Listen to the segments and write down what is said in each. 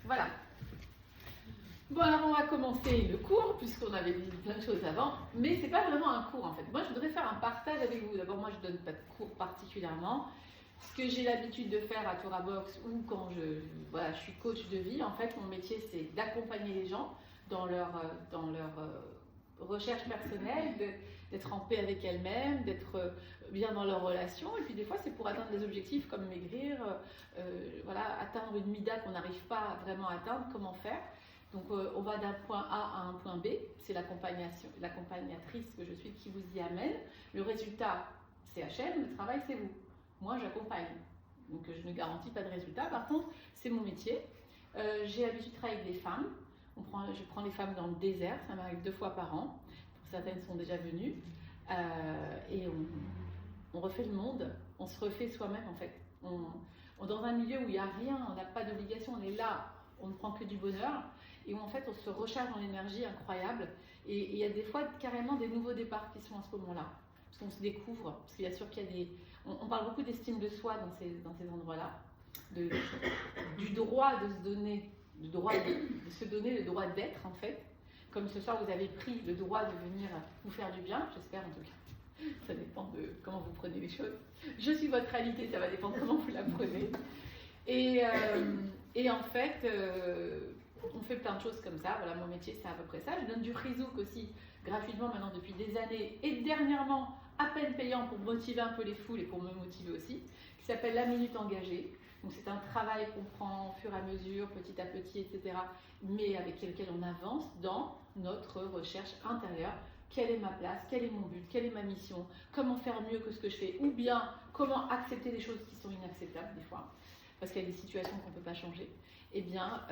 Voilà. Bon, alors on va commencer le cours, puisqu'on avait dit plein de choses avant, mais c'est pas vraiment un cours en fait. Moi, je voudrais faire un partage avec vous. D'abord, moi, je donne pas de cours particulièrement. Ce que j'ai l'habitude de faire à Torah Box ou quand je suis coach de vie, en fait, mon métier, c'est d'accompagner les gens dans leur recherche personnelle, d'être en paix avec elles-mêmes, d'être bien dans leurs relations. Et puis des fois, c'est pour atteindre des objectifs comme maigrir, atteindre une mida qu'on n'arrive pas vraiment à atteindre, comment faire. Donc on va d'un point A à un point B, c'est l'accompagnatrice que je suis qui vous y amène. Le résultat, c'est Hachem, le travail, c'est vous. Moi, j'accompagne. Donc je ne garantis pas de résultat. Par contre, c'est mon métier. J'ai l'habitude de travailler avec des femmes. Je prends les femmes dans le désert, ça m'arrive 2 fois par an. Certaines sont déjà venues. Et on refait le monde, on se refait soi-même en fait. Dans un milieu où il n'y a rien, on n'a pas d'obligation, on est là, on ne prend que du bonheur. Et où en fait on se recharge en énergie incroyable. Et il y a des fois carrément des nouveaux départs qui sont à ce moment-là. Parce qu'on se découvre, parce qu'il y a sûr qu'il y a des... On parle beaucoup d'estime de soi dans ces endroits-là. Du droit de se donner, de se donner le droit d'être en fait. Comme ce soir vous avez pris le droit de venir vous faire du bien, j'espère en tout cas. Ça dépend de comment vous prenez les choses. Je suis votre réalité, ça va dépendre comment vous la prenez. Et en fait... on fait plein de choses comme ça, voilà, mon métier c'est à peu près ça. Je donne du chizouk aussi gratuitement maintenant depuis des années et dernièrement à peine payant pour motiver un peu les foules et pour me motiver aussi, qui s'appelle la minute engagée. Donc c'est un travail qu'on prend au fur et à mesure, petit à petit, etc. mais avec lequel on avance dans notre recherche intérieure. Quelle est ma place, quel est mon but, quelle est ma mission, comment faire mieux que ce que je fais, ou bien comment accepter des choses qui sont inacceptables des fois, parce qu'il y a des situations qu'on ne peut pas changer. Eh bien,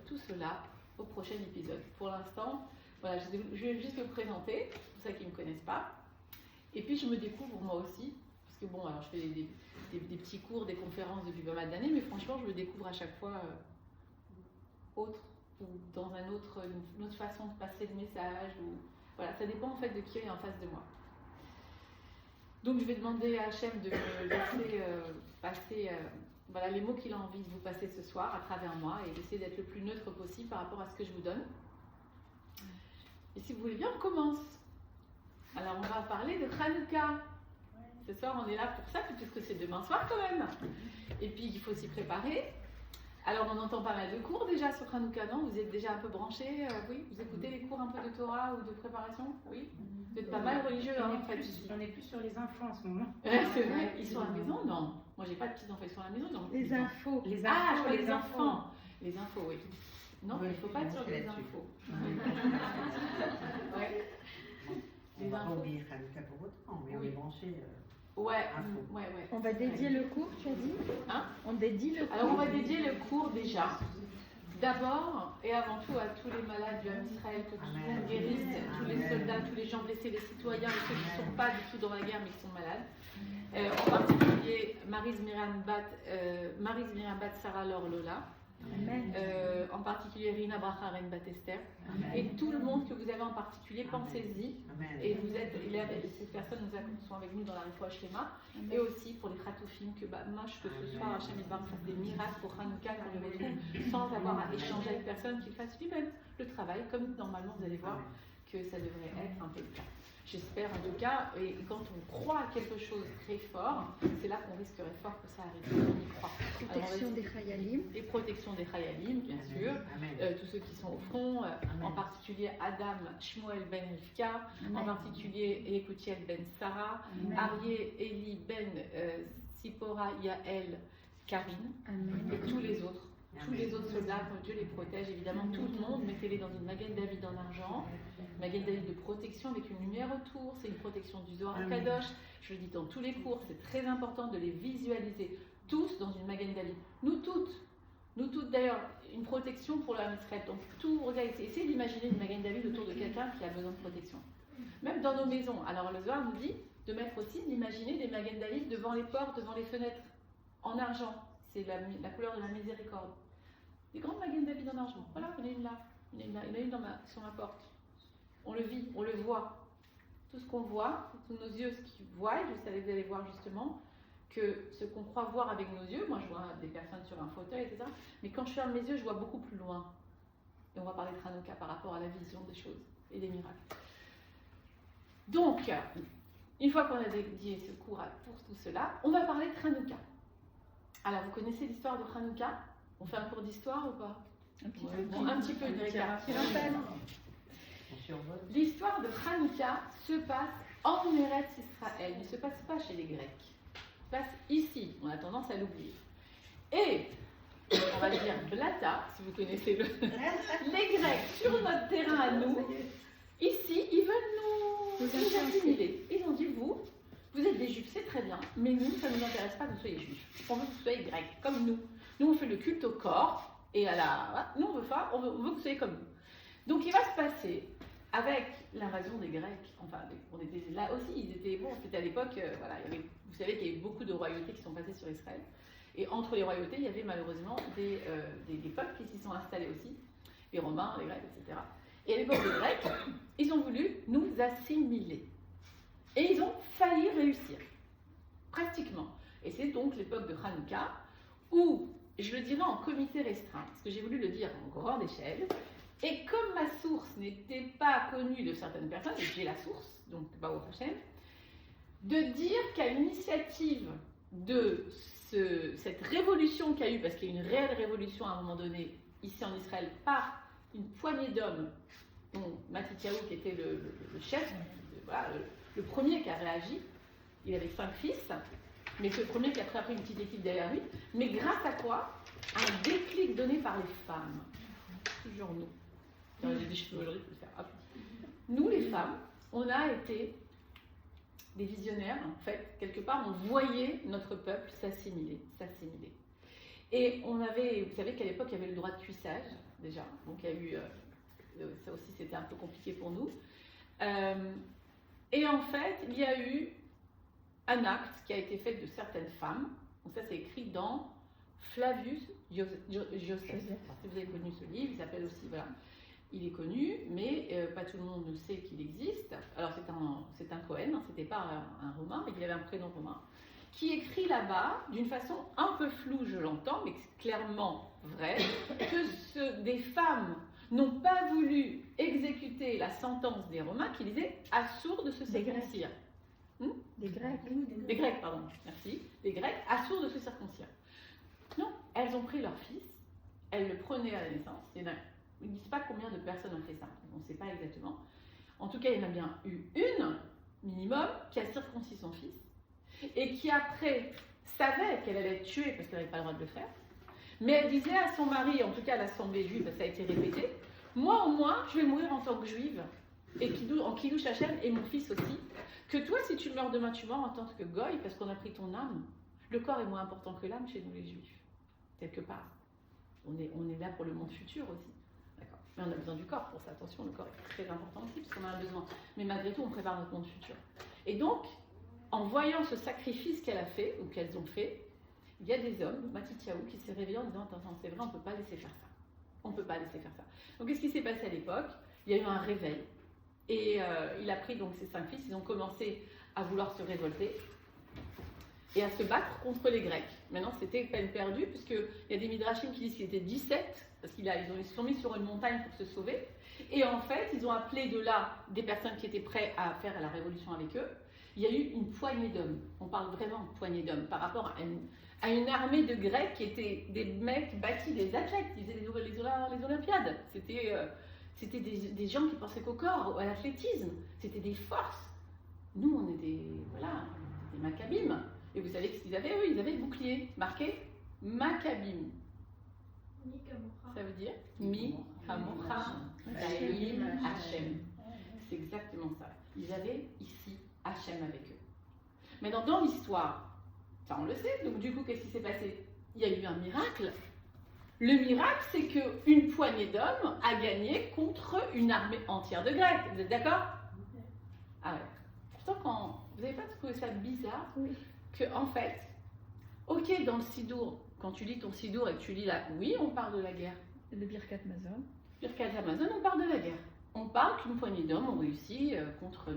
tout cela au prochain épisode. Pour l'instant, voilà, je vais juste me présenter, pour ceux qui ne me connaissent pas. Et puis, je me découvre moi aussi, parce que bon, alors je fais des petits cours, des conférences depuis pas mal d'années, mais franchement, je me découvre à chaque fois autre, ou dans une autre façon de passer le message. Voilà, ça dépend en fait de qui est en face de moi. Donc, je vais demander à Hachem de me laisser passer... voilà les mots qu'il a envie de vous passer ce soir à travers moi et d'essayer d'être le plus neutre possible par rapport à ce que je vous donne. Et si vous voulez bien, on commence. Alors on va parler de Hanouka. Ce soir on est là pour ça, puisque c'est demain soir quand même. Et puis il faut s'y préparer. Alors on entend pas mal de cours déjà sur Hanouka, non? Vous êtes déjà un peu branchés, oui? Vous écoutez les cours un peu de Torah ou de préparation? Oui? Vous êtes pas mal religieux, hein, en fait, ici. On est plus sur les enfants en ce moment. C'est vrai, ils sont à la maison? Non. Moi j'ai pas de petits enfants, ils sont à la maison, donc. Les infos. Ah, je vois les enfants. Les infos, oui. Non, il ne faut pas être sur les infos. Ouais. On va pas oublier Hanouka pour autant, mais on est branché. Ouais. On va dédier le cours, tu as dit? Hein? On dédie le cours. Alors on va dédier le cours déjà. D'abord et avant tout à tous les malades du Ham Israël, que tout le monde guérisse, tous les soldats, tous les gens blessés, les citoyens, et ceux qui ne sont pas du tout dans la guerre mais qui sont malades. En particulier Maryse Myriam Bat Sarah Laure Lola. En particulier Rina Bracharen Batester. Et tout le monde que vous avez en particulier, pensez-y. Et ces personnes sont avec nous dans la Refoua Shlema. Et aussi pour les Khatoufim, que mâche que ce soir Hachem Yitbarach fasse des miracles pour Hanouka, qu'on le retrouve sans avoir à échanger avec personne, qu'il fasse lui-même le travail, comme normalement vous allez voir que ça devrait être un peu le cas. J'espère en tout cas, et quand on croit à quelque chose très fort, c'est là qu'on risquerait fort que ça arrive. On y croit. Protection des Chayalim. Et protection des Chayalim, bien sûr. Tous ceux qui sont au front, en particulier Adam Shmuel ben Rivka, en particulier Yekutiel ben Sarah, Arié Eli ben Sipora Yael Karine, et tous les autres. Tous les autres soldats, que Dieu les protège, évidemment tout le monde, mettez-les dans une Magen David en argent, Magen David de protection avec une lumière autour, c'est une protection du Zohar Kadosh, je le dis dans tous les cours, c'est très important de les visualiser, tous dans une Magen David, nous toutes d'ailleurs, une protection pour la Israël, donc tout, regardez, essayez d'imaginer une Magen David autour de quelqu'un qui a besoin de protection, même dans nos maisons. Alors le Zohar nous dit de mettre aussi, d'imaginer des Magen David devant les portes, devant les fenêtres, en argent. C'est la couleur de la miséricorde. Des grandes Magen David en argent. Voilà, il y en a une là. Il y en a une sur ma porte. On le vit, on le voit. Tout ce qu'on voit, tous nos yeux, ce qu'ils voient, je savais que vous allez voir justement, que ce qu'on croit voir avec nos yeux, moi je vois des personnes sur un fauteuil, etc. Mais quand je ferme mes yeux, je vois beaucoup plus loin. Et on va parler de Hanouka par rapport à la vision des choses et des miracles. Donc, une fois qu'on a dédié ce cours pour tout cela, on va parler de Hanouka. Alors, vous connaissez l'histoire de Hanouka? On fait un cours d'histoire ou pas? Un petit peu de récap. L'histoire de Hanouka se passe en Eretz Israël, ne se passe pas chez les Grecs. Se passe ici, on a tendance à l'oublier. Et, on va dire Blata, si vous connaissez les Grecs sur notre terrain à nous, ici, ils veulent nous assimiler. Ils ont dit, vous êtes des Juifs, c'est très bien, mais nous, ça ne nous intéresse pas que vous soyez Juifs. On veut que vous soyez Grecs, comme nous. Nous, on fait le culte au corps, et à la... Nous, on veut que vous soyez comme nous. Donc, il va se passer, avec l'invasion des Grecs, enfin, on était là aussi, ils étaient, bon, c'était à l'époque, voilà, vous savez qu'il y a eu beaucoup de royautés qui sont passées sur Israël, et entre les royautés, il y avait malheureusement des peuples qui s'y sont installés aussi, les Romains, les Grecs, etc. Et à l'époque des Grecs, ils ont voulu nous assimiler. Et ils ont failli réussir, pratiquement. Et c'est donc l'époque de Hanouka, où, je le dirais en comité restreint, parce que j'ai voulu le dire en grande échelle, et comme ma source n'était pas connue de certaines personnes, et j'ai la source, donc Baruch Hashem, de dire qu'à l'initiative de cette révolution qu'il y a eu, parce qu'il y a eu une réelle révolution à un moment donné, ici en Israël, par une poignée d'hommes, dont Matityahu qui était le chef, voilà, le premier qui a réagi, il avait 5 fils, mais c'est le premier qui a pris une petite équipe derrière lui, mais grâce à quoi? Un déclic donné par les femmes. Toujours nous. J'ai des cheveux aujourd'hui, il faut le faire. Nous, les femmes, on a été des visionnaires, en fait, quelque part, on voyait notre peuple s'assimiler. Et on avait, vous savez qu'à l'époque, il y avait le droit de cuissage, déjà, donc il y a eu, ça aussi c'était un peu compliqué pour nous. Et en fait, il y a eu un acte qui a été fait de certaines femmes, donc ça c'est écrit dans Flavius Joseph. Si vous avez connu ce livre, il s'appelle aussi, voilà, il est connu, mais pas tout le monde ne sait qu'il existe. Alors c'est un Cohen, hein, c'était pas un Romain, mais il avait un prénom romain, qui écrit là-bas, d'une façon un peu floue, je l'entends, mais clairement vraie, que des femmes n'ont pas voulu exécuter la sentence des Romains qui disaient « assourd de se circoncire ». Des Grecs. Des Grecs, pardon, merci. Des Grecs, assourd de se circoncire. Non, elles ont pris leur fils, elles le prenaient à la naissance. Ils ne disent pas combien de personnes ont fait ça, on ne sait pas exactement. En tout cas, il y en a bien eu une, minimum, qui a circoncis son fils, et qui après savait qu'elle allait être tuée parce qu'elle n'avait pas le droit de le faire. Mais elle disait à son mari, en tout cas à l'assemblée juive, parce que ça a été répété, moi au moins, je vais mourir en tant que juive, et en Kiddush Hashem, et mon fils aussi, que toi, si tu meurs demain, tu meurs en tant que goy, parce qu'on a pris ton âme. Le corps est moins important que l'âme chez nous les juifs, quelque part. On est là pour le monde futur aussi. D'accord. Mais on a besoin du corps pour ça, attention, le corps est très important aussi, parce qu'on a un besoin. Mais malgré tout, on prépare notre monde futur. Et donc, en voyant ce sacrifice qu'elle a fait, ou qu'elles ont fait, il y a des hommes, Matityahu, qui s'est réveillé en disant « Attends, c'est vrai, on ne peut pas laisser faire ça. On ne peut pas laisser faire ça. » Donc, qu'est-ce qui s'est passé à l'époque? Il y a eu un réveil. Et il a pris donc ses 5 fils, ils ont commencé à vouloir se révolter et à se battre contre les Grecs. Maintenant, c'était peine perdue, puisqu'il y a des midrashim qui disent qu'il était 17, parce qu'ils se sont mis sur une montagne pour se sauver. Et en fait, ils ont appelé de là des personnes qui étaient prêtes à faire la révolution avec eux. Il y a eu une poignée d'hommes. On parle vraiment de poignée d'hommes par rapport à une armée de Grecs qui étaient des mecs bâtis, des athlètes, ils faisaient les Olympiades. C'était des gens qui pensaient qu'au corps, à l'athlétisme. C'était des forces. Nous, on était des Maccabim. Et vous savez ce qu'ils avaient? Eux, ils avaient le bouclier marqué Maccabim. Ça veut dire Mi Hamocha Daelim Hachem. C'est exactement ça. Ils avaient ici Hachem avec eux. Maintenant, dans l'histoire, ça on le sait, donc du coup, qu'est-ce qui s'est passé? Il y a eu un miracle. Le miracle, c'est qu'une poignée d'hommes a gagné contre une armée entière de Grecs. Vous êtes d'accord? Ah ouais. Pourtant, vous n'avez pas trouvé ça bizarre? Oui. Que, en fait, ok, dans le Sidour, quand tu lis ton Sidour et que tu lis là, oui, on parle de la guerre. Le Birkat Mazon. Birkat Hamazon, on parle de la guerre. On parle qu'une poignée d'hommes ont réussi contre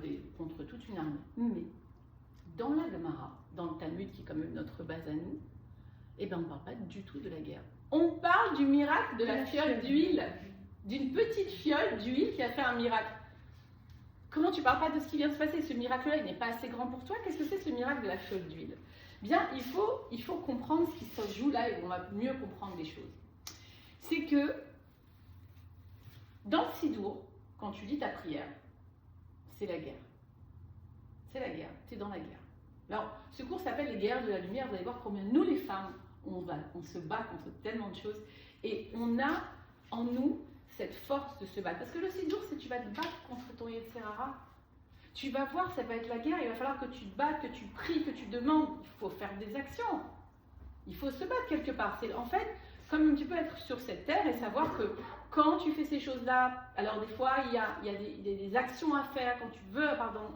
toute une armée. Mais, Dans la Gemara, dans le Talmud, qui est quand même notre base à nous, eh ben, on ne parle pas du tout de la guerre. On parle du miracle de la fiole d'huile, d'une petite fiole d'huile qui a fait un miracle. Comment tu ne parles pas de ce qui vient de se passer? Ce miracle-là, il n'est pas assez grand pour toi. Qu'est-ce que c'est ce miracle de la fiole d'huile? Bien, il faut comprendre ce qui se joue là et on va mieux comprendre les choses. C'est que dans le Sidour, quand tu lis ta prière, c'est la guerre. C'est la guerre, tu es dans la guerre. Alors, ce cours s'appelle les guerres de la lumière. Vous allez voir combien nous, les femmes, on se bat contre tellement de choses. Et on a en nous cette force de se battre. Parce que le Sidour, c'est tu vas te battre contre ton Yetzer Hara. Tu vas voir, ça va être la guerre. Il va falloir que tu te battes, que tu pries, que tu demandes. Il faut faire des actions. Il faut se battre quelque part. C'est en fait comme un petit peu être sur cette terre et savoir que quand tu fais ces choses-là, alors des fois il y a des actions à faire, quand tu veux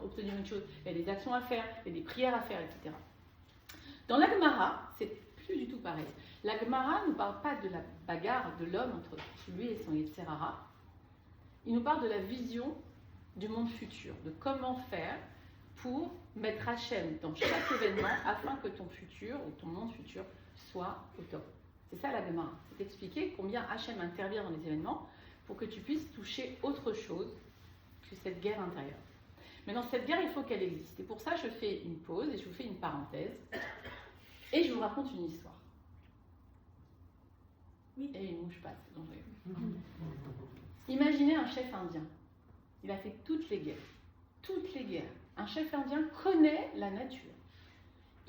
obtenir une chose, il y a des actions à faire, il y a des prières à faire, etc. Dans la Gemara, c'est plus du tout pareil. La Gemara ne nous parle pas de la bagarre de l'homme entre lui et son Yetzer Hara. Il nous parle de la vision du monde futur, de comment faire pour mettre Hachem dans chaque événement afin que ton futur ou ton monde futur soit au top. C'est ça la Gemara, c'est expliquer combien Hachem intervient dans les événements pour que tu puisses toucher autre chose que cette guerre intérieure. Mais dans cette guerre, il faut qu'elle existe. Et pour ça, je fais une pause et je vous fais une parenthèse et je vous raconte une histoire. Oui. Et une mouche passe, donc imaginez un chef indien. Il a fait toutes les guerres. Toutes les guerres. Un chef indien connaît la nature.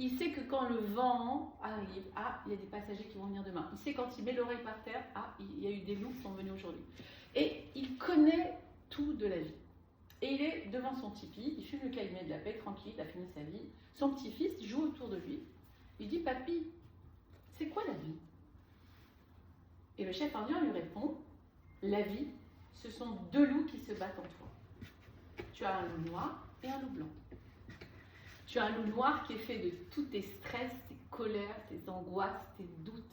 Il sait que quand le vent arrive, il y a des passagers qui vont venir demain. Il sait quand il met l'oreille par terre, il y a eu des loups qui sont venus aujourd'hui. Et il connaît tout de la vie. Et il est devant son tipi, il fume le calumet de la paix, tranquille, il a fini sa vie. Son petit-fils joue autour de lui. Il dit, papy, c'est quoi la vie? Et le chef indien lui répond, la vie, ce sont deux loups qui se battent en toi. Tu as un loup noir et un loup blanc. Tu as un loup noir qui est fait de tous tes stress, tes colères, tes angoisses, tes doutes,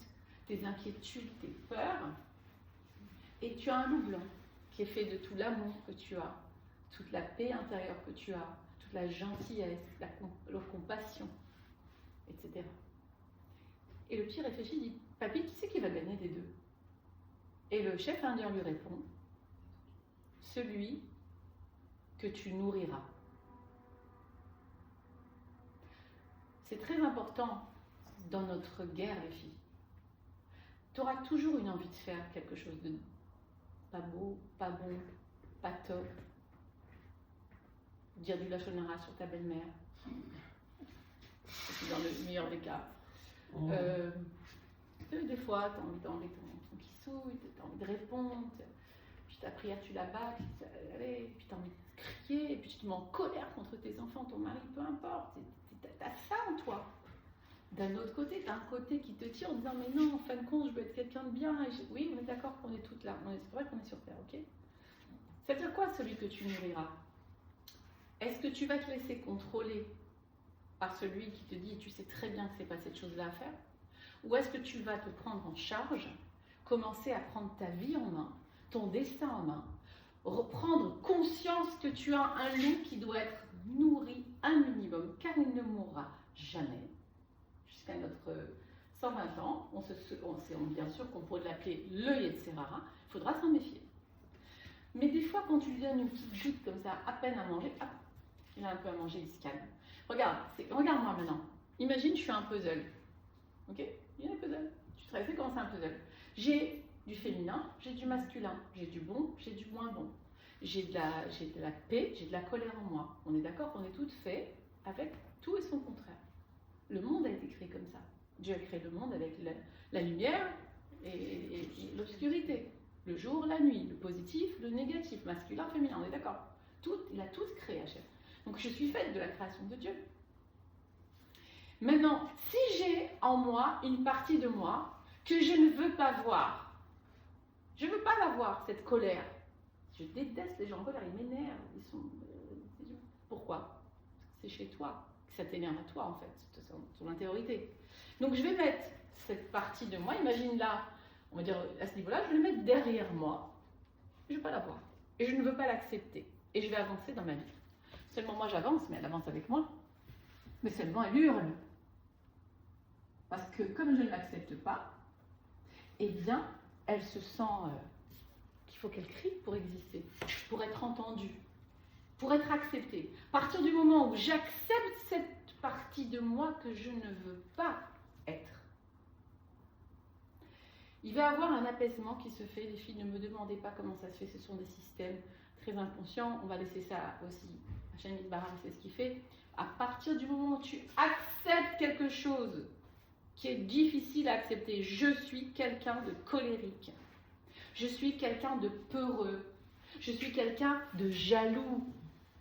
tes inquiétudes, tes peurs. Et tu as un loup blanc qui est fait de tout l'amour que tu as, toute la paix intérieure que tu as, toute la gentillesse, la compassion, etc. Et le petit réfléchit, dit, papy, qui c'est qui va gagner des deux? Et le chef indien lui répond, celui que tu nourriras. C'est très important dans notre guerre, les filles. Tu auras toujours une envie de faire quelque chose de pas beau, pas bon, pas top. Dire du lachon hara sur ta belle-mère. C'est dans le meilleur des cas. Des fois, tu as envie d'enlever ton kissouille, tu as envie de répondre. Puis ta prière, tu la bats, puis tu as envie de crier, et puis tu te mets en colère contre tes enfants, ton mari, peu importe. T'as ça en toi. D'un autre côté, t'as un côté qui te tire en disant mais non, en fin de compte, je veux être quelqu'un de bien. Oui, on est d'accord qu'on est toutes là. C'est vrai qu'on est sur Terre, ok? Ça veut dire quoi, celui que tu nourriras? Est-ce que tu vas te laisser contrôler par celui qui te dit tu sais très bien que c'est pas cette chose-là à faire? Ou est-ce que tu vas te prendre en charge, commencer à prendre ta vie en main, ton destin en main, reprendre conscience que tu as un loup qui doit être nourri un minimum, car il ne mourra jamais. Jusqu'à notre 120 ans, on sait bien sûr qu'on pourrait l'appeler le Yetzer Hara, il faudra s'en méfier. Mais des fois, quand tu lui donnes une petite goutte comme ça, à peine à manger, il a un peu à manger, il se calme. Regarde-moi maintenant. Imagine, je suis un puzzle. Ok? Il y a un puzzle. Tu sais comment c'est un puzzle. J'ai du féminin, j'ai du masculin, j'ai du bon, j'ai du moins bon. J'ai de la paix, j'ai de la colère en moi. On est d'accord qu'on est toutes faites avec tout et son contraire. Le monde a été créé comme ça. Dieu a créé le monde avec la lumière et l'obscurité. Le jour, la nuit, le positif, le négatif, masculin, féminin, on est d'accord. Il a tout créé, Hachem. Donc je suis faite de la création de Dieu. Maintenant, si j'ai en moi une partie de moi que je ne veux pas voir, je ne veux pas la voir, cette colère. Je déteste les gens en colère, ils m'énervent. Pourquoi? Parce que c'est chez toi, que ça t'énerve à toi en fait, c'est ton intériorité. Donc je vais mettre cette partie de moi, imagine là, on va dire à ce niveau-là, je vais le mettre derrière moi, je ne veux pas la voir. Et je ne veux pas l'accepter. Et je vais avancer dans ma vie. Seulement moi j'avance, mais elle avance avec moi. Mais seulement elle hurle. Parce que comme je ne l'accepte pas, eh bien, elle se sent qu'il faut qu'elle crie pour exister, pour être entendue, pour être acceptée. À partir du moment où j'accepte cette partie de moi que je ne veux pas être, il va y avoir un apaisement qui se fait. Les filles, ne me demandez pas comment ça se fait, ce sont des systèmes très inconscients. On va laisser ça aussi. Hachem Yitbarach, c'est ce qu'il fait. À partir du moment où tu acceptes quelque chose qui est difficile à accepter, je suis quelqu'un de colérique, je suis quelqu'un de peureux, je suis quelqu'un de jaloux.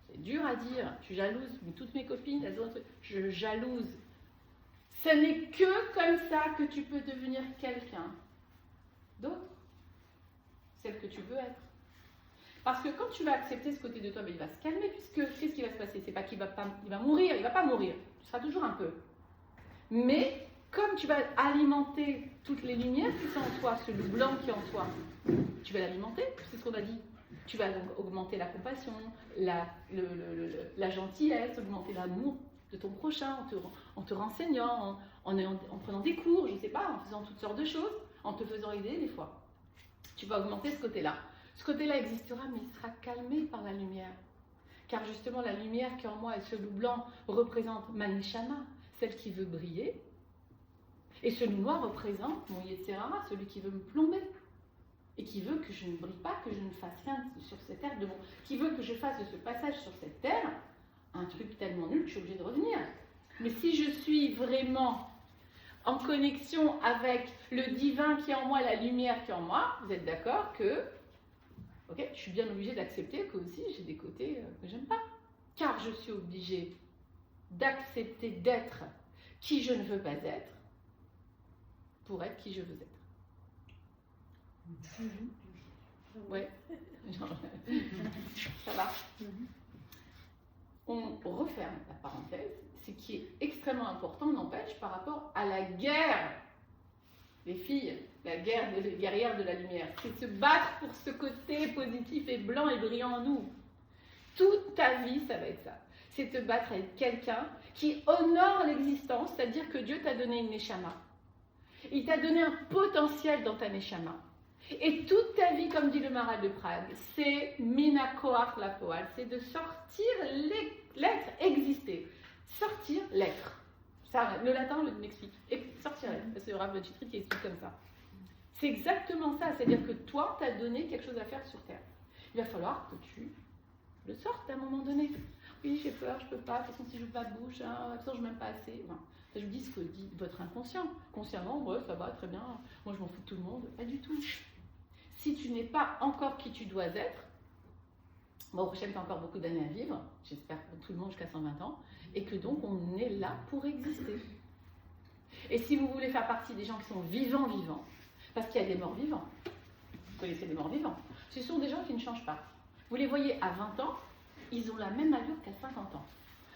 C'est dur à dire, je suis jalouse, mais toutes mes copines, elles ont un truc, je jalouse. Ce n'est que comme ça que tu peux devenir quelqu'un d'autre, celle que tu veux être. Parce que quand tu vas accepter ce côté de toi, ben, il va se calmer, puisque qu'est-ce qui va se passer? C'est pas qu'il va pas, il va mourir, il va pas mourir, tu seras toujours un peu. Mais comme tu vas alimenter toutes les lumières qui sont en toi, ce loup blanc qui est en toi, tu vas l'alimenter, c'est ce qu'on a dit. Tu vas donc augmenter la compassion, la gentillesse, augmenter l'amour de ton prochain, en te renseignant, en prenant des cours, je ne sais pas, en faisant toutes sortes de choses, en te faisant aider des fois. Tu vas augmenter ce côté-là. Ce côté-là existera, mais il sera calmé par la lumière. Car justement, la lumière qui est en moi et ce loup blanc représente ma neshama, celle qui veut briller. Et ce loup noir représente mon Yetzer Hara, celui qui veut me plomber. Et qui veut que je ne brille pas, que je ne fasse rien sur cette terre, qui veut que je fasse de ce passage sur cette terre un truc tellement nul que je suis obligée de revenir. Mais si je suis vraiment en connexion avec le divin qui est en moi, la lumière qui est en moi, vous êtes d'accord que, ok, je suis bien obligée d'accepter que aussi j'ai des côtés que j'aime pas. Car je suis obligée d'accepter d'être qui je ne veux pas être pour être qui je veux être. Ouais. Ça va. On referme la parenthèse. Ce qui est extrêmement important, n'empêche, par rapport à la guerre. Les filles, la guerre des guerrières de la lumière, c'est de se battre pour ce côté positif et blanc et brillant en nous. Toute ta vie, ça va être ça. C'est te battre avec quelqu'un qui honore l'existence, c'est-à-dire que Dieu t'a donné une neshama. Il t'a donné un potentiel dans ta neshama. Et toute ta vie, comme dit le Maharal de Prague, c'est minakoach la poal, c'est de sortir l'être, exister. Sortir l'être. Ça, le latin m'explique. Et sortir l'être. C'est le Rav Chitrit qui explique comme ça. C'est exactement ça. C'est-à-dire que toi, tu as donné quelque chose à faire sur Terre. Il va falloir que tu le sortes à un moment donné. Oui, j'ai peur, je peux pas. De toute façon, si je n'ouvre pas de bouche, de toute façon, je m'aime pas assez. Enfin, je vous dis ce que dit votre inconscient. Consciemment, ouais, ça va, très bien. Moi, je m'en fous de tout le monde. Pas du tout. Si tu n'es pas encore qui tu dois être, bon, au prochain, tu as encore beaucoup d'années à vivre, j'espère que tout le monde jusqu'à 120 ans, et que donc on est là pour exister. Et si vous voulez faire partie des gens qui sont vivants, parce qu'il y a des morts vivants, vous connaissez des morts vivants, ce sont des gens qui ne changent pas. Vous les voyez à 20 ans, ils ont la même allure qu'à 50 ans.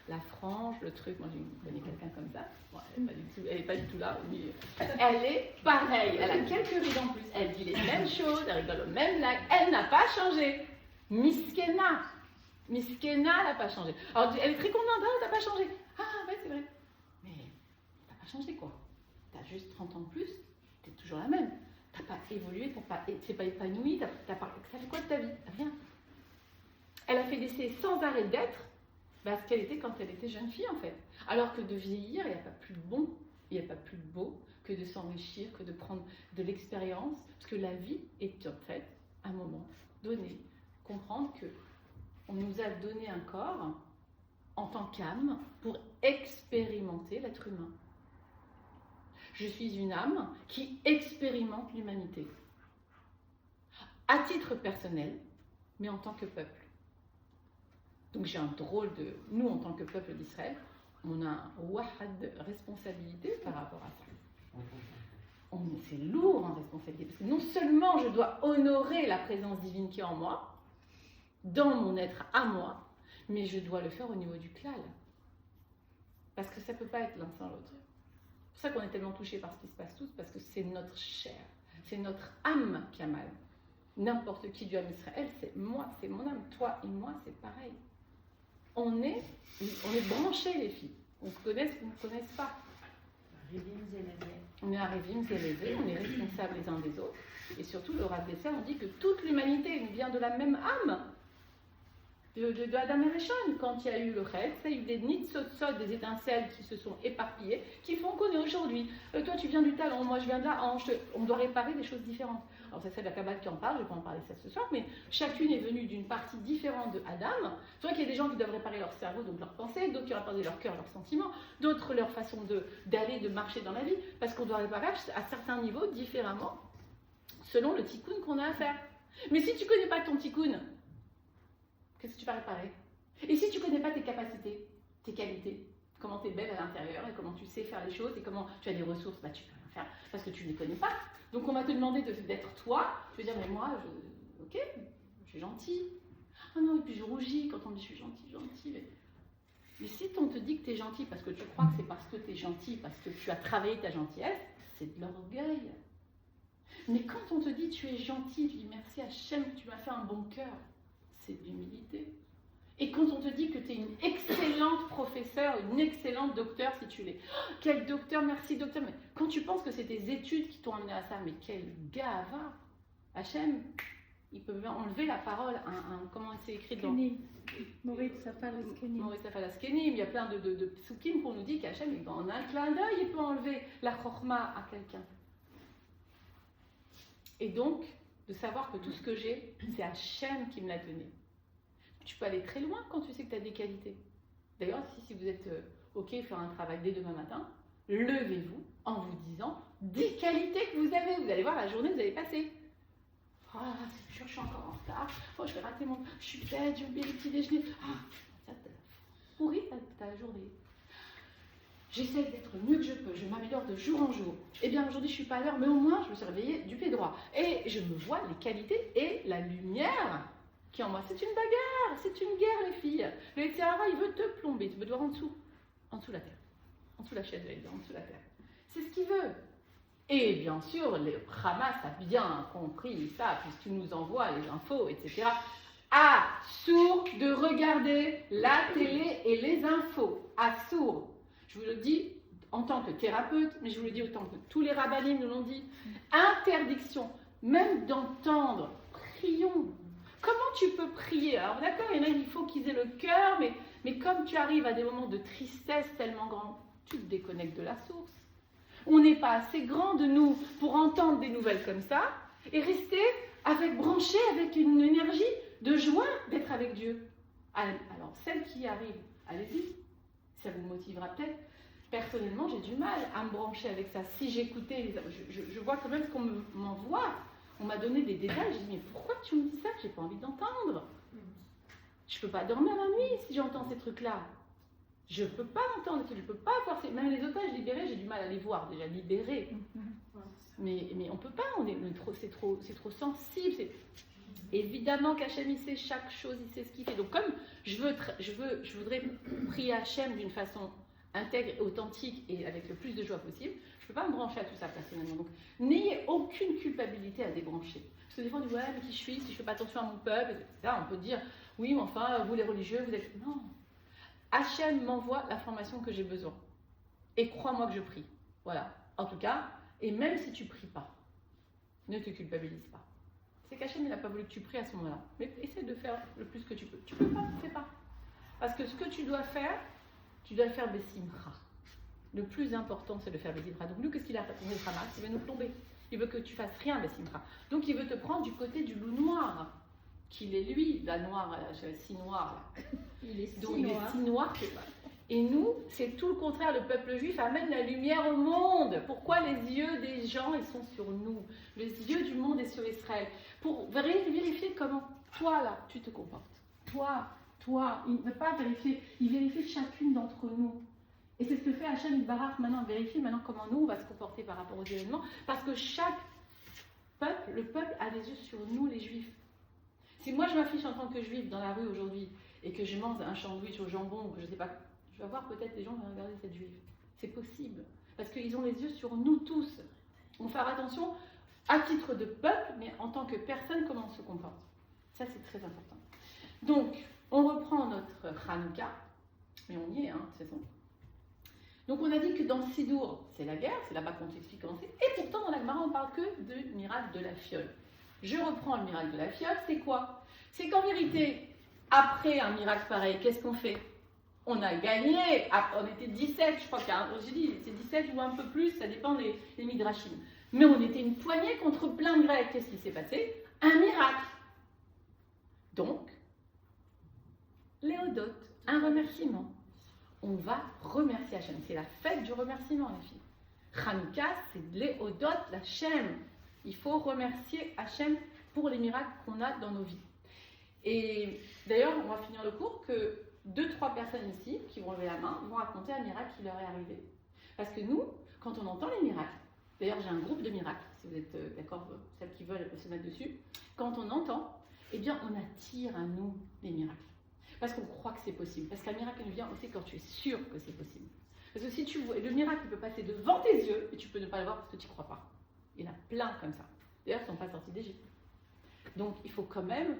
La frange, le truc, moi j'ai connu quelqu'un comme ça, bon, elle n'est pas du tout là, mais elle est pareille, elle a quelques rides en plus, elle dit les mêmes choses, elle rigole aux mêmes blagues, elle n'a pas changé. Miskena, elle n'a pas changé. Alors elle est très contente, t'as pas changé. Ah ouais, c'est vrai. Mais t'as pas changé quoi. T'as juste 30 ans de plus, t'es toujours la même. T'as pas évolué, t'es pas épanoui, ça fait quoi de ta vie? Rien. Elle a fait d'essais sans arrêt d'être ce qu'elle était quand elle était jeune fille en fait. Alors que de vieillir, il n'y a pas plus bon, il n'y a pas plus beau que de s'enrichir, que de prendre de l'expérience. Parce que la vie est en fait, à un moment donné, comprendre que on nous a donné un corps en tant qu'âme pour expérimenter l'être humain. Je suis une âme qui expérimente l'humanité. À titre personnel, mais en tant que peuple. Donc j'ai un drôle de... Nous, en tant que peuple d'Israël, on a un wahad de responsabilité par rapport à ça. C'est lourd en responsabilité, parce que non seulement je dois honorer la présence divine qui est en moi, dans mon être à moi, mais je dois le faire au niveau du klal. Parce que ça ne peut pas être l'un sans l'autre. C'est pour ça qu'on est tellement touchés par ce qui se passe tous, parce que c'est notre chair, c'est notre âme qui a mal. N'importe qui du âme Israël, c'est moi, c'est mon âme. Toi et moi, c'est pareil. On est branchés, les filles. On se connaisse ou on ne se connaisse pas. Rivim Zélézé. On est à Rivim Zélézé, on est responsables les uns des autres. Et surtout, le Rav Besser, on dit que toute l'humanité vient de la même âme. De Adam et Rishon, quand il y a eu le Chet, il y a eu des nitzotzot, des étincelles qui se sont éparpillées, qui font qu'on est aujourd'hui. Toi, tu viens du talon, moi je viens de la hanche. On doit réparer des choses différentes. Alors, ça, c'est la Kabbale qui en parle, je ne vais pas en parler ça ce soir, mais chacune est venue d'une partie différente de Adam. C'est vrai qu'il y a des gens qui doivent réparer leur cerveau, donc leur pensée, d'autres qui doivent réparer leur cœur, leurs sentiments, d'autres leur façon d'aller, de marcher dans la vie, parce qu'on doit réparer à certains niveaux différemment, selon le tikkun qu'on a à faire. Mais si tu ne connais pas ton tikkun, qu'est-ce que tu vas réparer? Et si tu ne connais pas tes capacités, tes qualités, comment tu es belle à l'intérieur et comment tu sais faire les choses et comment tu as des ressources, bah tu peux rien faire parce que tu ne les connais pas. Donc on va te demander d'être toi. Tu vas dire, mais moi, ok, je suis gentille. Ah non, et puis je rougis quand on me dit je suis gentille. Mais si on te dit que tu es gentil parce que tu crois que c'est parce que tu es gentil, parce que tu as travaillé ta gentillesse, c'est de l'orgueil. Mais quand on te dit tu es gentil, tu dis merci Hachem, tu m'as fait un bon cœur. C'est de l'humilité. Et quand on te dit que tu es une excellente professeure, une excellente docteure, si tu l'es. Oh, quel docteur, merci docteur. Mais quand tu penses que c'est tes études qui t'ont amené à ça, mais quel gava. Hachem, il peut enlever la parole, comment c'est écrit dans... Moritz Safal Askenim. Moritz Safal Askenim. Il y a plein de psukim qu'on nous dit qu'Hachem, en un clin d'œil, il peut enlever la chorma à quelqu'un. Et donc, de savoir que tout ce que j'ai, c'est Hachem qui me l'a donné. Tu peux aller très loin quand tu sais que tu as des qualités. D'ailleurs, si vous êtes OK, faire un travail dès demain matin, levez-vous en vous disant 10 qualités que vous avez. Vous allez voir la journée que vous allez passer. Ah, c'est sûr, je suis encore en retard. Oh, je vais rater mon... Je suis bête, j'ai oublié le petit déjeuner. Ah, ça t'a pourri ta journée. J'essaie d'être mieux que je peux, je m'améliore de jour en jour. Eh bien, aujourd'hui, je ne suis pas à l'heure, mais au moins, je me suis réveillée du pied droit. Et je me vois les qualités et la lumière qui est en moi. C'est une bagarre, c'est une guerre, les filles. Le Yitzhara, il veut te plomber, tu veux te voir en dessous la terre. En dessous la chaise, en dessous la terre. C'est ce qu'il veut. Et bien sûr, le Hamas a bien compris ça, puisqu'il nous envoie les infos, etc. Assourd de regarder la télé et les infos. Assourd. Je vous le dis en tant que thérapeute, mais je vous le dis autant que tous les rabbinim nous l'ont dit. Interdiction, même d'entendre. Prions. Comment tu peux prier? Alors d'accord, il y en a, il faut qu'ils aient le cœur, mais comme tu arrives à des moments de tristesse tellement grands, tu te déconnectes de la source. On n'est pas assez grand de nous pour entendre des nouvelles comme ça et rester branché avec une énergie de joie d'être avec Dieu. Alors, celle qui arrive, allez-y, ça vous motivera peut-être. Personnellement, j'ai du mal à me brancher avec ça. Si j'écoutais, je vois quand même ce qu'on m'envoie. On m'a donné des détails, j'ai dit, mais pourquoi tu me dis ça? J'ai pas envie d'entendre. Je peux pas dormir la nuit si j'entends ces trucs-là. Je peux pas entendre, je peux pas voir. Même les otages libérés, j'ai du mal à les voir, déjà libérés. Mais on peut pas, c'est trop sensible. Évidemment qu'Hachem, il sait chaque chose, il sait ce qu'il fait. Donc comme je voudrais prier Hachem d'une façon intègre, authentique et avec le plus de joie possible, je ne peux pas me brancher à tout ça personnellement. Donc n'ayez aucune culpabilité à débrancher. Parce que des fois on dit ouais mais qui je suis, si je ne fais pas attention à mon peuple, etc. On peut dire oui mais enfin vous les religieux, vous êtes... Non. Hachem m'envoie la formation que j'ai besoin. Et crois-moi que je prie. Voilà. En tout cas, et même si tu ne pries pas, ne te culpabilise pas. C'est qu'Hachem il n'a pas voulu que tu pries à ce moment-là. Mais essaie de faire le plus que tu peux. Tu ne peux pas, fais pas. Parce que ce que tu dois faire, tu dois le faire Bessimcha. Le plus important, c'est de faire Bessimcha. Donc nous, qu'est-ce qu'il a fait? Il veut nous plomber. Il veut que tu fasses rien Bessimcha. Donc il veut te prendre du côté du loup noir, qu'il est lui, la noire, si noire. Il est si donc noir. Il est si noir que... Et nous, c'est tout le contraire. Le peuple juif amène la lumière au monde. Pourquoi les yeux des gens, ils sont sur nous? Les yeux du monde est sur Israël. Pour vérifier comment, toi là, tu te comportes. Toi, il ne veut pas vérifier. Il vérifie chacune d'entre nous. Et c'est ce que fait Hachem Barach maintenant. Vérifie maintenant comment nous, on va se comporter par rapport aux événements. Parce que chaque peuple, le peuple a les yeux sur nous, les juifs. Si moi je m'affiche en tant que juif dans la rue aujourd'hui et que je mange un sandwich au jambon ou que je ne sais pas, je vais voir peut-être les gens qui vont regarder cette juive. C'est possible. Parce qu'ils ont les yeux sur nous tous. On va faire attention à titre de peuple, mais en tant que personne, comment on se comporte. Ça, c'est très important. Donc, on reprend notre Hanouka, mais on y est, hein, de toute façon. Donc on a dit que dans le Sidour, c'est la guerre, c'est là-bas qu'on t'explique comment c'est. Et pourtant dans la Gemara, on parle que du miracle de la fiole. Je reprends le miracle de la fiole, c'est quoi? C'est qu'en vérité, après un miracle pareil, qu'est-ce qu'on fait? On a gagné, on était 17, je crois j'ai dit c'est 17 ou un peu plus, ça dépend des midrashim. Mais on était une poignée contre plein de Grecs. Qu'est-ce qui s'est passé? Un miracle. Donc, Léodote, un remerciement. On va remercier Hachem. C'est la fête du remerciement, les filles. Hanouka, c'est Léodote, la Hachem. Il faut remercier Hachem pour les miracles qu'on a dans nos vies. Et d'ailleurs, on va finir le cours que 2-3 personnes ici qui vont lever la main vont raconter un miracle qui leur est arrivé. Parce que nous, quand on entend les miracles, d'ailleurs j'ai un groupe de miracles, si vous êtes d'accord, celles qui veulent se mettre dessus, quand on entend, eh bien on attire à nous les miracles. Parce qu'on croit que c'est possible. Parce qu'un miracle ne vient aussi quand tu es sûr que c'est possible. Parce que si tu vois, le miracle peut passer devant tes yeux et tu peux ne pas le voir parce que tu ne crois pas. Il y en a plein comme ça. D'ailleurs, ils ne sont pas sortis d'Égypte. Donc il faut quand même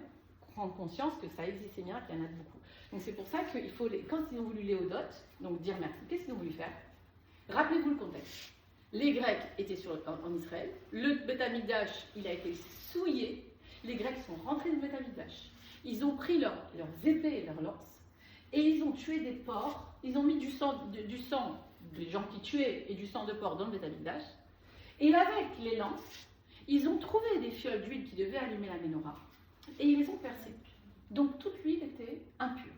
prendre conscience que ça existe, ces miracles, il y en a beaucoup. Donc c'est pour ça qu'il faut, quand ils ont voulu Léodote, donc dire merci, qu'est-ce qu'ils ont voulu faire? Rappelez-vous le contexte. Les Grecs étaient en Israël, le Beth Amikdash, il a été souillé, les Grecs sont rentrés dans le Beth Amikdash, ils ont pris leurs épées et leurs lances, et ils ont tué des porcs, ils ont mis du sang des gens qui tuaient et du sang de porc dans le Beth Amikdash, et avec les lances, ils ont trouvé des fioles d'huile qui devaient allumer la menorah, et ils les ont percées. Donc toute l'huile était impure.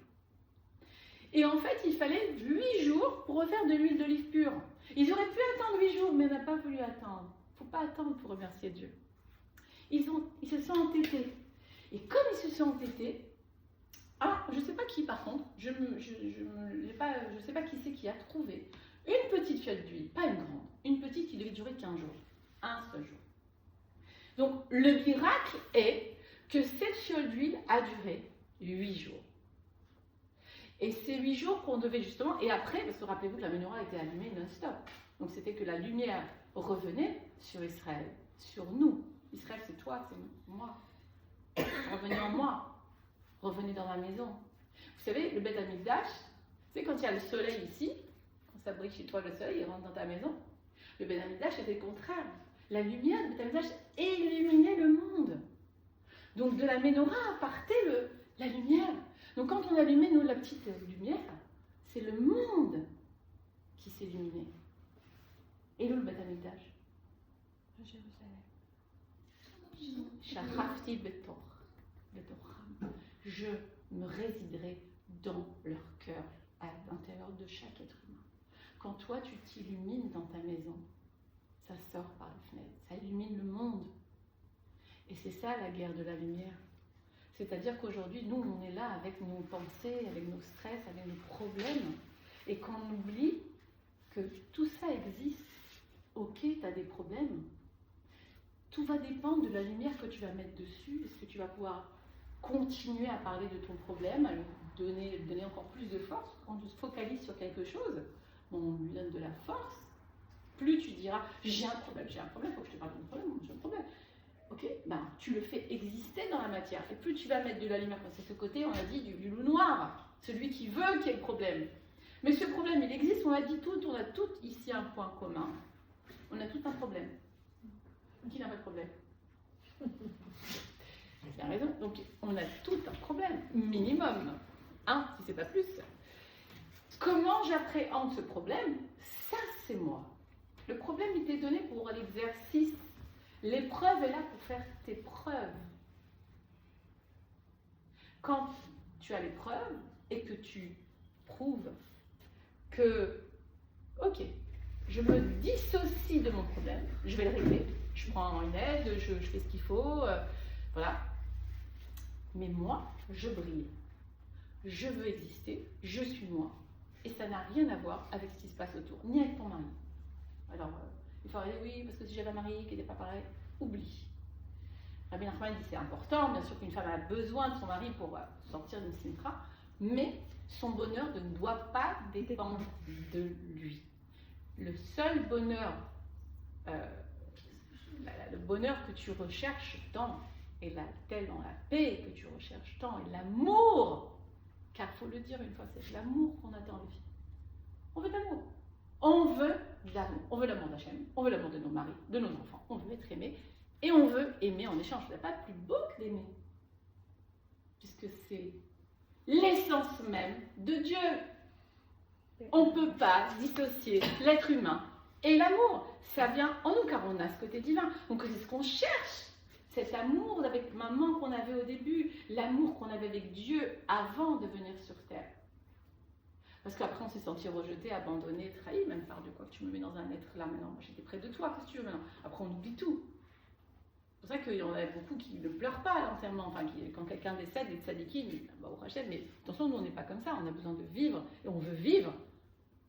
Et en fait, il fallait 8 jours pour refaire de l'huile d'olive pure. Ils auraient pu attendre 8 jours, mais on n'a pas voulu attendre. Il ne faut pas attendre pour remercier Dieu. Ils se sont entêtés. Et comme ils se sont entêtés, je ne sais pas qui par contre, je ne sais pas qui c'est qui a trouvé une petite fiole d'huile, pas une grande, une petite qui devait durer 15 jours. Un seul jour. Donc le miracle est que cette fiole d'huile a duré 8 jours. Et ces 8 jours qu'on devait justement, et après, parce que rappelez-vous que la menorah était allumée non-stop. Donc c'était que la lumière revenait sur Israël, sur nous. Israël, c'est toi, c'est moi. Revenez en moi. Revenez dans ma maison. Vous savez, le Beth Amikdash, c'est quand il y a le soleil ici, quand ça brille chez toi le soleil, il rentre dans ta maison. Le Beth Amikdash était le contraire. La lumière du Beth Amikdash illuminait le monde. Donc de la menorah partait la lumière. Donc quand on allumait la petite lumière, c'est le monde qui s'illuminait. Et où le Beth Amikdash? À Jérusalem. Shachafti betor. Je me résiderai dans leur cœur, à l'intérieur de chaque être humain. Quand toi tu t'illumines dans ta maison, ça sort par les fenêtres, ça illumine le monde. Et c'est ça la guerre de la lumière. C'est-à-dire qu'aujourd'hui, nous, on est là avec nos pensées, avec nos stress, avec nos problèmes, et qu'on oublie que tout ça existe. Ok, tu as des problèmes. Tout va dépendre de la lumière que tu vas mettre dessus. Est-ce que tu vas pouvoir continuer à parler de ton problème, à lui donner encore plus de force? Quand on se focalise sur quelque chose, on lui donne de la force. Plus tu diras, j'ai un problème, il faut que je te parle de mon problème, j'ai un problème. Ok, tu le fais exister dans la matière. Et plus tu vas mettre de la lumière, parce que ce côté, on a dit, du loup noir, celui qui veut qu'il y ait le problème. Mais ce problème, il existe, on a dit tout, on a tout ici un point commun. On a tout un problème. Qui n'a pas de problème? Il a raison. Donc, on a tout un problème, minimum. Si c'est pas plus. Comment j'appréhende ce problème? Ça, c'est moi. Le problème, il t'est donné pour l'exercice. L'épreuve est là pour faire tes preuves. Quand tu as l'épreuve et que tu prouves que, ok, je me dissocie de mon problème, je vais le régler, je prends une aide, je fais ce qu'il faut, voilà. Mais moi, je brille. Je veux exister, je suis moi. Et ça n'a rien à voir avec ce qui se passe autour, ni avec ton mari. Alors, il faut dire oui, parce que si j'avais un mari qui n'était pas pareil, oublie. Rabbi Nachman dit c'est important, bien sûr qu'une femme a besoin de son mari pour sortir d'une simcha, mais son bonheur ne doit pas dépendre de lui. Le seul bonheur, le bonheur que tu recherches tant, et la paix que tu recherches tant, et l'amour, car il faut le dire une fois, c'est l'amour qu'on a dans la vie. On veut de l'amour. On veut l'amour. On veut l'amour d'Hachem, on veut l'amour de nos maris, de nos enfants. On veut être aimé et on veut aimer en échange. Il n'y a pas de plus beau que d'aimer. Puisque c'est l'essence même de Dieu. On ne peut pas dissocier l'être humain et l'amour. Ça vient en nous car on a ce côté divin. Donc c'est ce qu'on cherche. Cet amour avec maman qu'on avait au début, l'amour qu'on avait avec Dieu avant de venir sur terre. Parce qu'après on s'est senti rejeté, abandonné, trahi, même par Dieu. Quoi que tu me mets dans un être là maintenant, moi j'étais près de toi, qu'est-ce que tu veux maintenant? Après on oublie tout. C'est pour ça qu'il y en a beaucoup qui ne pleurent pas à l'enterrement. Enfin, quand quelqu'un décède, les tzadikim, au Rachem, mais attention, nous on n'est pas comme ça, on a besoin de vivre et on veut vivre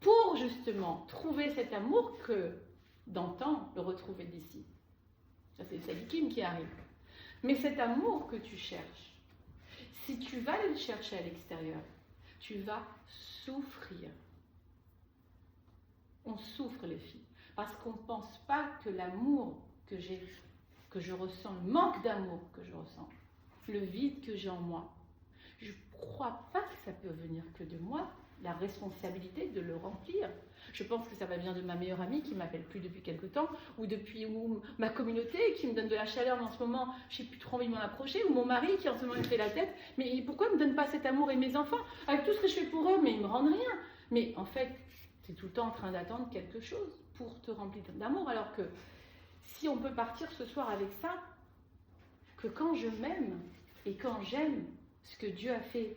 pour justement trouver cet amour que d'antan le retrouver d'ici. Ça, c'est le tzadikim qui arrive. Mais cet amour que tu cherches, si tu vas aller le chercher à l'extérieur, tu vas souffrir. On souffre, les filles, parce qu'on ne pense pas que l'amour que je ressens, le manque d'amour que je ressens, le vide que j'ai en moi, je ne crois pas que ça peut venir que de moi, la responsabilité de le remplir. Je pense que ça va venir de ma meilleure amie qui ne m'appelle plus depuis quelque temps, ou ma communauté qui me donne de la chaleur en ce moment, je n'ai plus trop envie de m'en approcher, ou mon mari qui en ce moment me fait la tête, mais pourquoi il ne me donne pas cet amour et mes enfants, avec tout ce que je fais pour eux, mais ils ne me rendent rien. Mais en fait, tu es tout le temps en train d'attendre quelque chose pour te remplir d'amour, alors que si on peut partir ce soir avec ça, que quand je m'aime et quand j'aime ce que Dieu a fait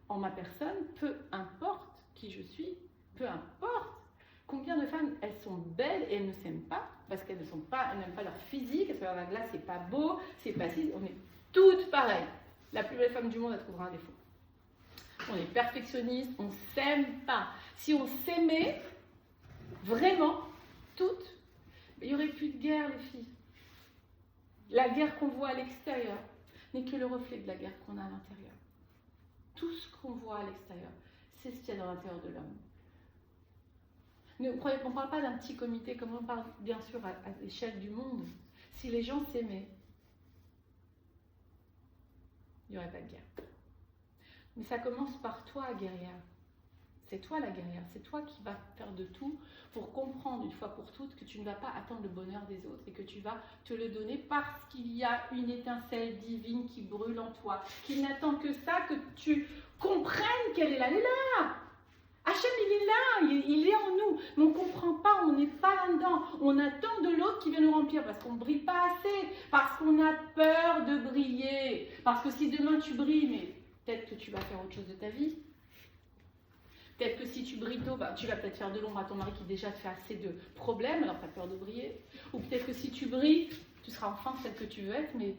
en ma personne, peu importe qui je suis, peu importe combien de femmes, elles sont belles et elles ne s'aiment pas, parce qu'elles n'aiment pas leur physique, elles se regardent là, c'est pas beau, c'est pas si, on est toutes pareilles. La plus belle femme du monde, elle trouvera un défaut. On est perfectionniste, on s'aime pas. Si on s'aimait vraiment, toutes, il n'y aurait plus de guerre, les filles. La guerre qu'on voit à l'extérieur n'est que le reflet de la guerre qu'on a à l'intérieur. Tout ce qu'on voit à l'extérieur, c'est ce qu'il y a dans l'intérieur de l'homme. On ne parle pas d'un petit comité, comme on parle bien sûr à l'échelle du monde. Si les gens s'aimaient, il n'y aurait pas de guerre. Mais ça commence par toi, guerrière. C'est toi la guerrière, c'est toi qui vas faire de tout pour comprendre une fois pour toutes que tu ne vas pas attendre le bonheur des autres et que tu vas te le donner parce qu'il y a une étincelle divine qui brûle en toi, qui n'attend que ça, que tu comprennes qu'elle est là. Elle est là. Hachem, il est là, il est en nous, mais on ne comprend pas, on n'est pas là-dedans. On attend de l'autre qui vient nous remplir parce qu'on ne brille pas assez, parce qu'on a peur de briller, parce que si demain tu brilles, mais peut-être que tu vas faire autre chose de ta vie. Peut-être que si tu brilles tôt, tu vas peut-être faire de l'ombre à ton mari qui déjà te fait assez de problèmes, alors tu as peur de briller. Ou peut-être que si tu brilles, tu seras enfin celle que tu veux être, mais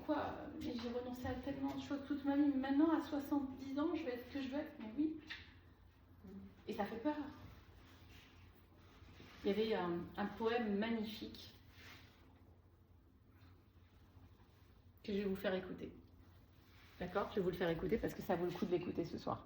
quoi, mais j'ai renoncé à tellement de choses toute ma vie. Maintenant, à 70 ans, je vais être ce que je veux être, mais oui. Et ça fait peur. Il y avait un poème magnifique que je vais vous faire écouter. D'accord? Je vais vous le faire écouter parce que ça vaut le coup de l'écouter ce soir.